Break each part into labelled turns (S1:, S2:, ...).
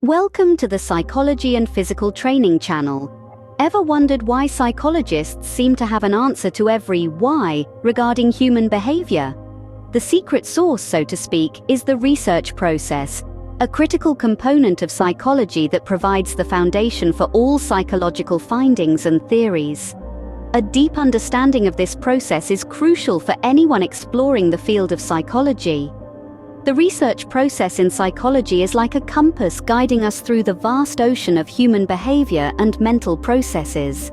S1: Welcome to the Psychology and Physical Training channel. Ever wondered why psychologists seem to have an answer to every why regarding human behavior? The secret sauce, so to speak, is the research process, a critical component of psychology that provides the foundation for all psychological findings and theories. A deep understanding of this process is crucial for anyone exploring the field of psychology. The research process in psychology is like a compass guiding us through the vast ocean of human behavior and mental processes.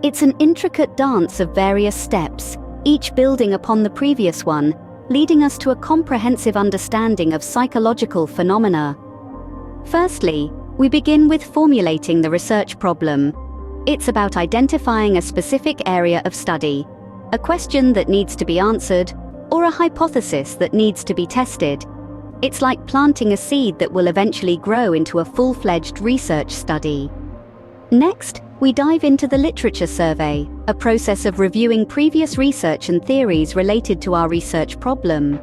S1: It's an intricate dance of various steps, each building upon the previous one, leading us to a comprehensive understanding of psychological phenomena. Firstly, we begin with formulating the research problem. It's about identifying a specific area of study, a question that needs to be answered, or a hypothesis that needs to be tested. It's like planting a seed that will eventually grow into a full-fledged research study. Next, we dive into the literature survey, a process of reviewing previous research and theories related to our research problem.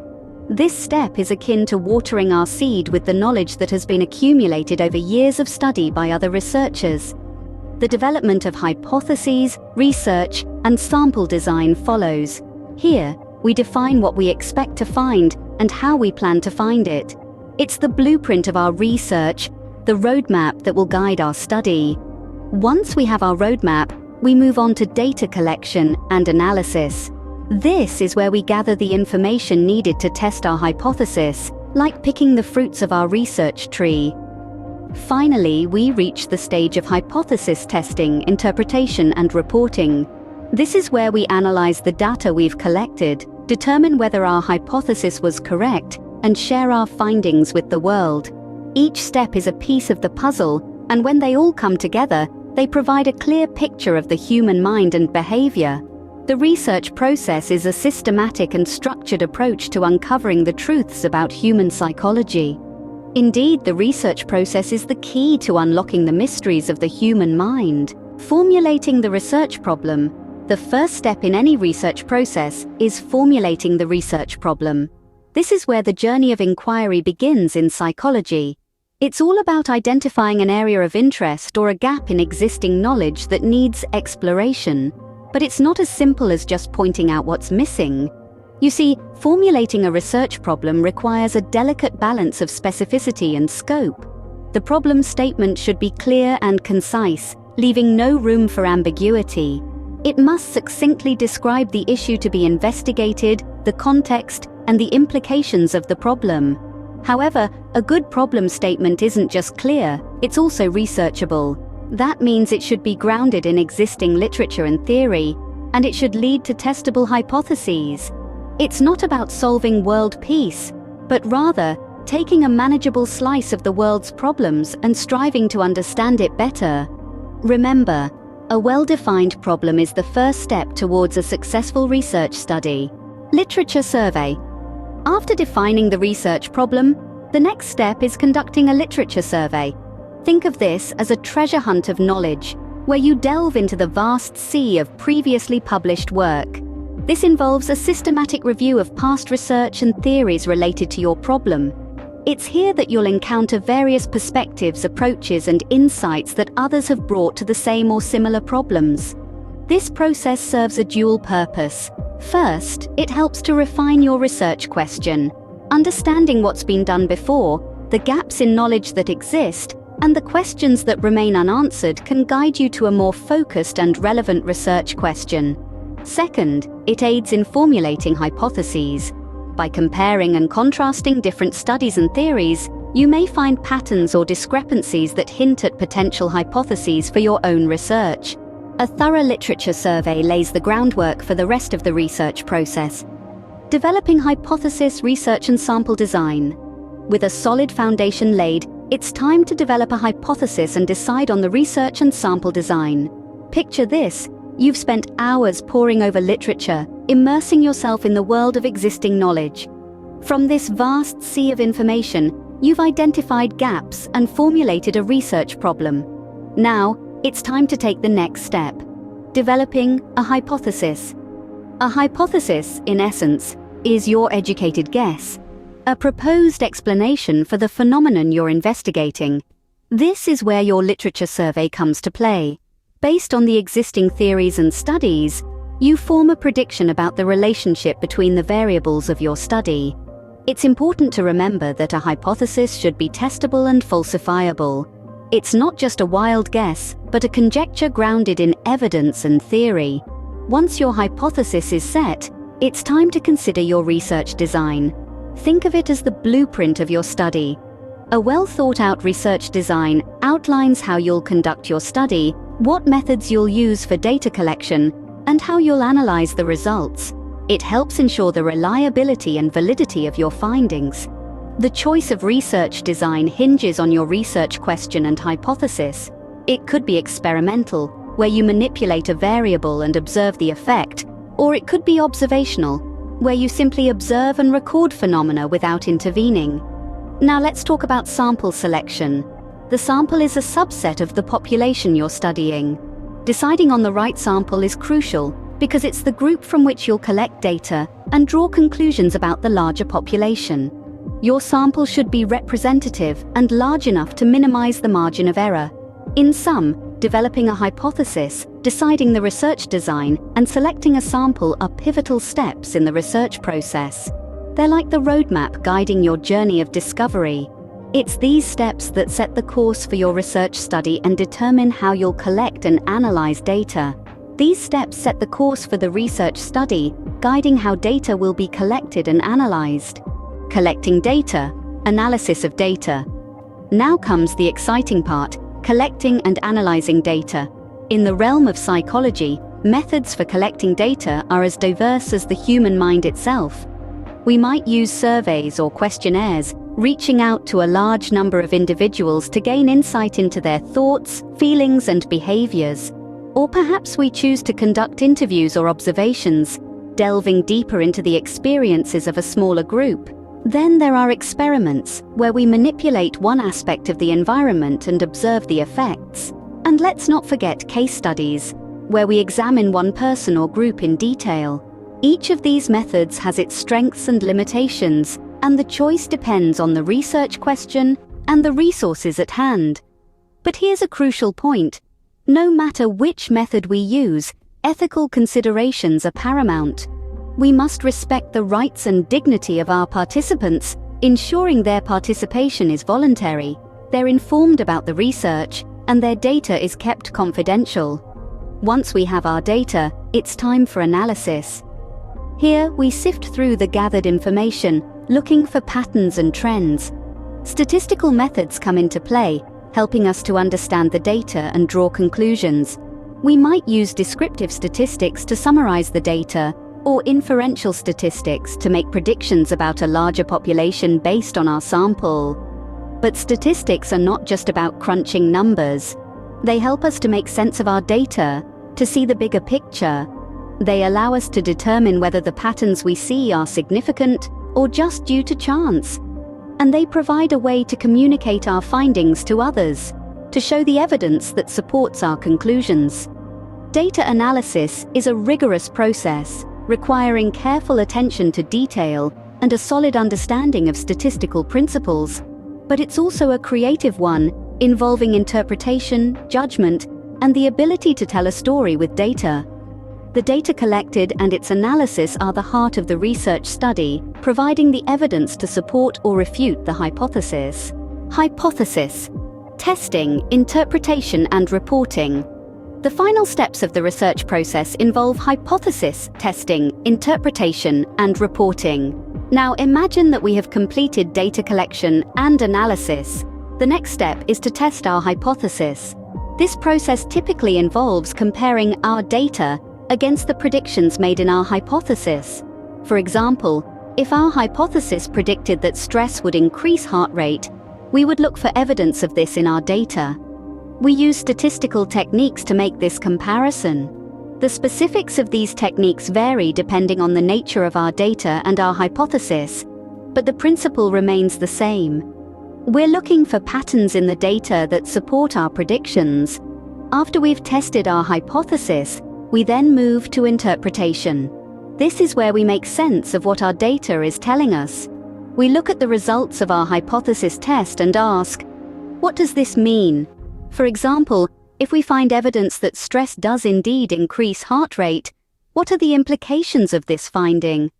S1: This step is akin to watering our seed with the knowledge that has been accumulated over years of study by other researchers. The development of hypotheses, research, and sample design follows. Here, we define what we expect to find and how we plan to find it. It's the blueprint of our research, the roadmap that will guide our study. Once we have our roadmap, we move on to data collection and analysis. This is where we gather the information needed to test our hypothesis, like picking the fruits of our research tree. Finally, we reach the stage of hypothesis testing, interpretation, and reporting. This is where we analyze the data we've collected, determine whether our hypothesis was correct, and share our findings with the world. Each step is a piece of the puzzle, and when they all come together, they provide a clear picture of the human mind and behavior. The research process is a systematic and structured approach to uncovering the truths about human psychology. Indeed, the research process is the key to unlocking the mysteries of the human mind. Formulating the research problem. The first step in any research process is formulating the research problem. This is where the journey of inquiry begins in psychology. It's all about identifying an area of interest or a gap in existing knowledge that needs exploration. But it's not as simple as just pointing out what's missing. You see, formulating a research problem requires a delicate balance of specificity and scope. The problem statement should be clear and concise, leaving no room for ambiguity. It must succinctly describe the issue to be investigated, the context, and the implications of the problem. However, a good problem statement isn't just clear, it's also researchable. That means it should be grounded in existing literature and theory, and it should lead to testable hypotheses. It's not about solving world peace, but rather taking a manageable slice of the world's problems and striving to understand it better. Remember, a well-defined problem is the first step towards a successful research study. Literature survey. After defining the research problem, the next step is conducting a literature survey. Think of this as a treasure hunt of knowledge, where you delve into the vast sea of previously published work. This involves a systematic review of past research and theories related to your problem. It's here that you'll encounter various perspectives, approaches, and insights that others have brought to the same or similar problems. This process serves a dual purpose. First, it helps to refine your research question. Understanding what's been done before, the gaps in knowledge that exist, and the questions that remain unanswered can guide you to a more focused and relevant research question. Second, it aids in formulating hypotheses. By comparing and contrasting different studies and theories, you may find patterns or discrepancies that hint at potential hypotheses for your own research. A thorough literature survey lays the groundwork for the rest of the research process. Developing hypothesis, research, and sample design. With a solid foundation laid, it's time to develop a hypothesis and decide on the research and sample design. Picture this. You've spent hours poring over literature, immersing yourself in the world of existing knowledge. From this vast sea of information, you've identified gaps and formulated a research problem. Now, it's time to take the next step. Developing a hypothesis. A hypothesis, in essence, is your educated guess, a proposed explanation for the phenomenon you're investigating. This is where your literature survey comes to play. Based on the existing theories and studies, you form a prediction about the relationship between the variables of your study. It's important to remember that a hypothesis should be testable and falsifiable. It's not just a wild guess, but a conjecture grounded in evidence and theory. Once your hypothesis is set, it's time to consider your research design. Think of it as the blueprint of your study. A well-thought-out research design outlines how you'll conduct your study, what methods you'll use for data collection, and how you'll analyze the results. It helps ensure the reliability and validity of your findings. The choice of research design hinges on your research question and hypothesis. It could be experimental, where you manipulate a variable and observe the effect, or it could be observational, where you simply observe and record phenomena without intervening. Now let's talk about sample selection. The sample is a subset of the population you're studying. Deciding on the right sample is crucial because it's the group from which you'll collect data and draw conclusions about the larger population. Your sample should be representative and large enough to minimize the margin of error. In sum, developing a hypothesis, deciding the research design, and selecting a sample are pivotal steps in the research process. They're like the roadmap guiding your journey of discovery. It's these steps that set the course for your research study and determine how you'll collect and analyze data. These steps set the course for the research study, guiding how data will be collected and analyzed. Collecting data, analysis of data. Now comes the exciting part, collecting and analyzing data. In the realm of psychology, methods for collecting data are as diverse as the human mind itself. We might use surveys or questionnaires, reaching out to a large number of individuals to gain insight into their thoughts, feelings, and behaviors. Or perhaps we choose to conduct interviews or observations, delving deeper into the experiences of a smaller group. Then there are experiments, where we manipulate one aspect of the environment and observe the effects. And let's not forget case studies, where we examine one person or group in detail. Each of these methods has its strengths and limitations, and the choice depends on the research question and the resources at hand. But here's a crucial point. No matter which method we use, ethical considerations are paramount. We must respect the rights and dignity of our participants, ensuring their participation is voluntary, they're informed about the research, and their data is kept confidential. Once we have our data, it's time for analysis. Here, we sift through the gathered information, looking for patterns and trends. Statistical methods come into play, helping us to understand the data and draw conclusions. We might use descriptive statistics to summarize the data, or inferential statistics to make predictions about a larger population based on our sample. But statistics are not just about crunching numbers. They help us to make sense of our data, to see the bigger picture. They allow us to determine whether the patterns we see are significant or just due to chance. And they provide a way to communicate our findings to others, to show the evidence that supports our conclusions. Data analysis is a rigorous process, requiring careful attention to detail and a solid understanding of statistical principles. But it's also a creative one, involving interpretation, judgment, and the ability to tell a story with data. The data collected and its analysis are the heart of the research study, providing the evidence to support or refute the hypothesis. Hypothesis, testing, interpretation, and reporting. The final steps of the research process involve hypothesis, testing, interpretation, and reporting. Now imagine that we have completed data collection and analysis. The next step is to test our hypothesis. This process typically involves comparing our data against the predictions made in our hypothesis. For example, if our hypothesis predicted that stress would increase heart rate, we would look for evidence of this in our data. We use statistical techniques to make this comparison. The specifics of these techniques vary depending on the nature of our data and our hypothesis, but the principle remains the same. We're looking for patterns in the data that support our predictions. After we've tested our hypothesis, we then move to interpretation. This is where we make sense of what our data is telling us. We look at the results of our hypothesis test and ask, What does this mean? For example, if we find evidence that stress does indeed increase heart rate, what are the implications of this finding?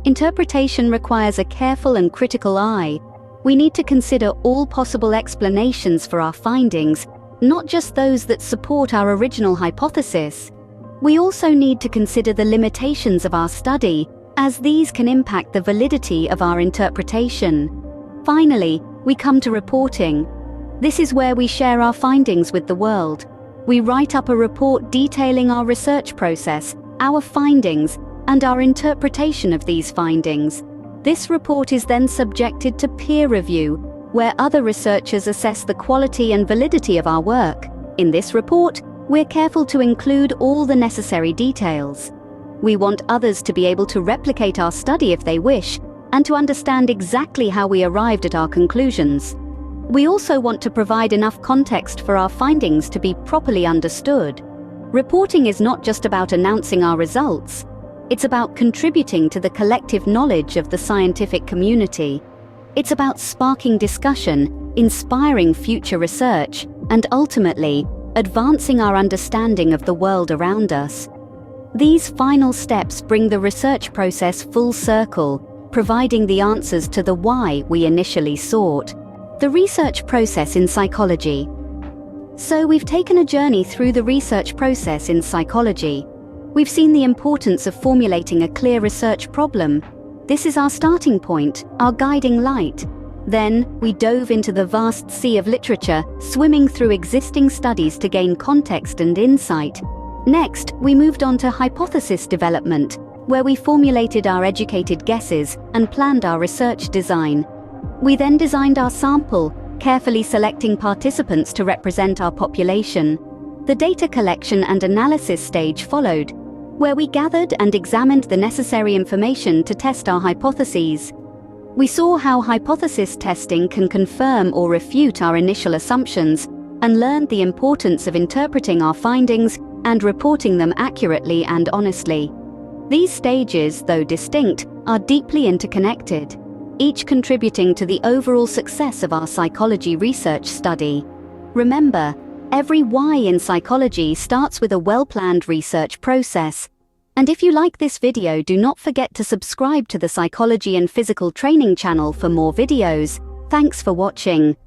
S1: Interpretation requires a careful and critical eye. We need to consider all possible explanations for our findings, not just those that support our original hypothesis. We also need to consider the limitations of our study, as these can impact the validity of our interpretation. Finally, we come to reporting. This is where we share our findings with the world. We write up a report detailing our research process, our findings, and our interpretation of these findings. This report is then subjected to peer review, where other researchers assess the quality and validity of our work. In this report, we're careful to include all the necessary details. We want others to be able to replicate our study if they wish, and to understand exactly how we arrived at our conclusions. We also want to provide enough context for our findings to be properly understood. Reporting is not just about announcing our results. It's about contributing to the collective knowledge of the scientific community. It's about sparking discussion, inspiring future research, and ultimately, advancing our understanding of the world around us. These final steps bring the research process full circle, providing the answers to the why we initially sought. The research process in psychology. So we've taken a journey through the research process in psychology. We've seen the importance of formulating a clear research problem. This is our starting point, our guiding light. Then, we dove into the vast sea of literature, swimming through existing studies to gain context and insight. Next, we moved on to hypothesis development, where we formulated our educated guesses and planned our research design. We then designed our sample, carefully selecting participants to represent our population. The data collection and analysis stage followed, where we gathered and examined the necessary information to test our hypotheses. We saw how hypothesis testing can confirm or refute our initial assumptions, and learned the importance of interpreting our findings and reporting them accurately and honestly. These stages, though distinct, are deeply interconnected, each contributing to the overall success of our psychology research study. Remember, every why in psychology starts with a well-planned research process. And if you like this video, do not forget to subscribe to the Psychology and Physical Training channel for more videos. Thanks for watching.